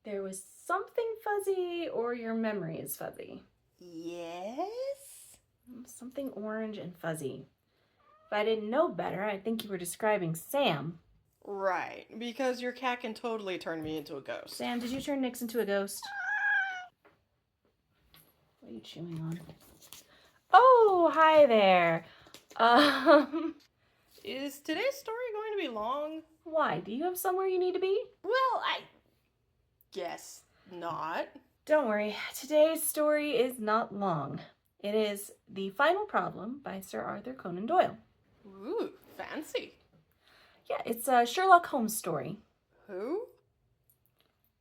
There was something fuzzy, or your memory is fuzzy. Yes? Something orange and fuzzy. If I didn't know better, I'd think you were describing Sam. Right, because your cat can totally turn me into a ghost. Sam, did you turn Nix into a ghost? What are you chewing on? Oh, hi there. Is today's story going to be long? Why? Do you have somewhere you need to be? Well, I guess not. Don't worry, today's story is not long. It is The Final Problem by Sir Arthur Conan Doyle. Ooh, fancy. Yeah, it's a Sherlock Holmes story. Who?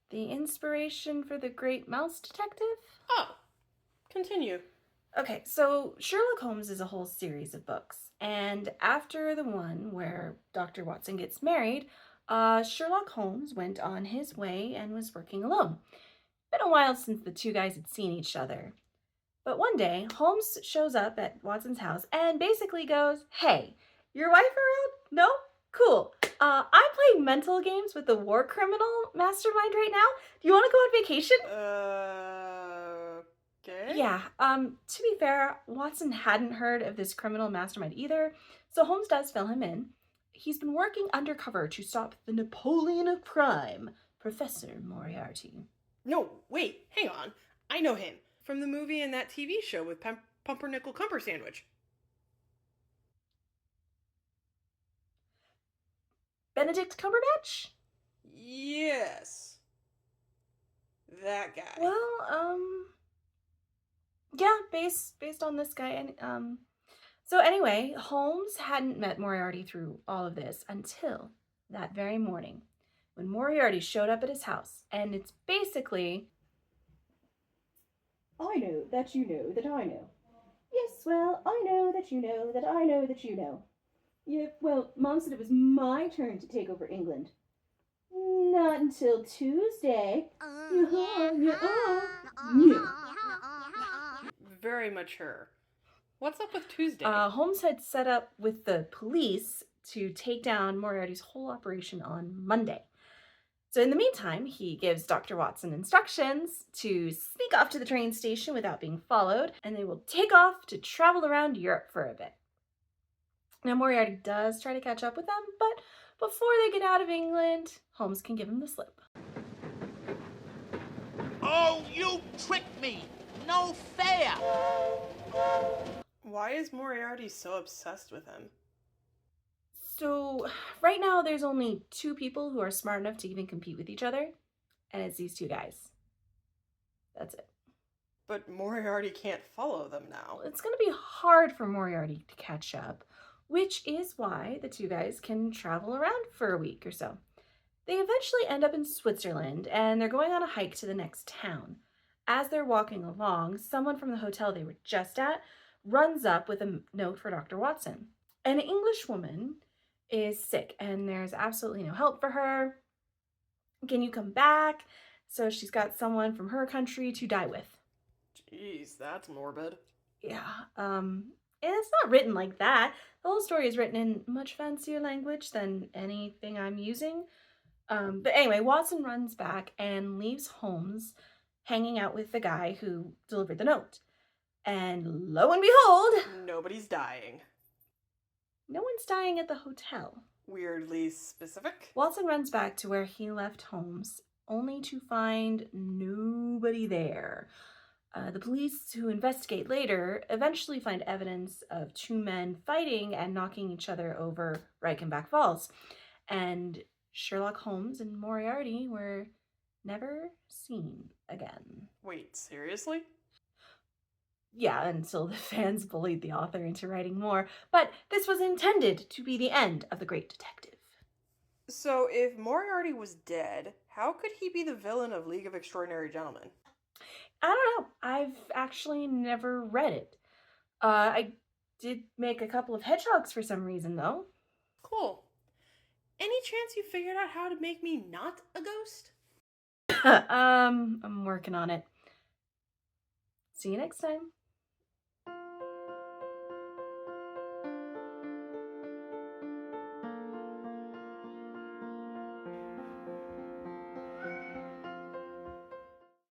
The inspiration for the great mouse detective? Oh, continue. Okay, so Sherlock Holmes is a whole series of books. And after the one where Dr. Watson gets married, Sherlock Holmes went on his way and was working alone. Been a while since the two guys had seen each other. But one day, Holmes shows up at Watson's house and basically goes, "Hey, your wife around? No? Cool. I'm playing mental games with the war criminal mastermind right now. Do you want to go on vacation?" Okay. Yeah, to be fair, Watson hadn't heard of this criminal mastermind either, so Holmes does fill him in. He's been working undercover to stop the Napoleon of crime, Professor Moriarty. No, wait, hang on. I know him. From the movie and that TV show with Pumpernickel Cumper Sandwich. Benedict Cumberbatch? Yes. That guy. Well, yeah, based on this guy. And so anyway, Holmes hadn't met Moriarty through all of this until that very morning when Moriarty showed up at his house. And it's basically, "I know that you know that I know. Yes, well, I know that you know that I know that you know. Yeah, well, Mom said it was my turn to take over England. Not until Tuesday. Very mature. What's up with Tuesday? Holmes had set up with the police to take down Moriarty's whole operation on Monday. So in the meantime, he gives Dr. Watson instructions to sneak off to the train station without being followed, and they will take off to travel around Europe for a bit. Now, Moriarty does try to catch up with them, but before they get out of England, Holmes can give him the slip. Oh, you tricked me! No fair! Why is Moriarty so obsessed with him? So, right now there's only two people who are smart enough to even compete with each other, and it's these two guys. That's it. But Moriarty can't follow them now. It's going to be hard for Moriarty to catch up, which is why the two guys can travel around for a week or so. They eventually end up in Switzerland, and they're going on a hike to the next town. As they're walking along, someone from the hotel they were just at runs up with a note for Dr. Watson. An English woman is sick, and there's absolutely no help for her. Can you come back? So she's got someone from her country to die with. Jeez, that's morbid. Yeah, and it's not written like that. The whole story is written in much fancier language than anything I'm using. But anyway, Watson runs back and leaves Holmes hanging out with the guy who delivered the note. And lo and behold, Nobody's dying. no one's dying at the hotel. Weirdly specific. Watson runs back to where he left Holmes, only to find nobody there. The police, who investigate later, eventually find evidence of two men fighting and knocking each other over Reichenbach Falls. And Sherlock Holmes and Moriarty were never seen again. Wait, seriously? Yeah, until the fans bullied the author into writing more. But this was intended to be the end of the great detective. So if Moriarty was dead, how could he be the villain of League of Extraordinary Gentlemen? I don't know. I've actually never read it. I did make a couple of hedgehogs for some reason, though. Cool. Any chance you figured out how to make me not a ghost? I'm working on it. See you next time.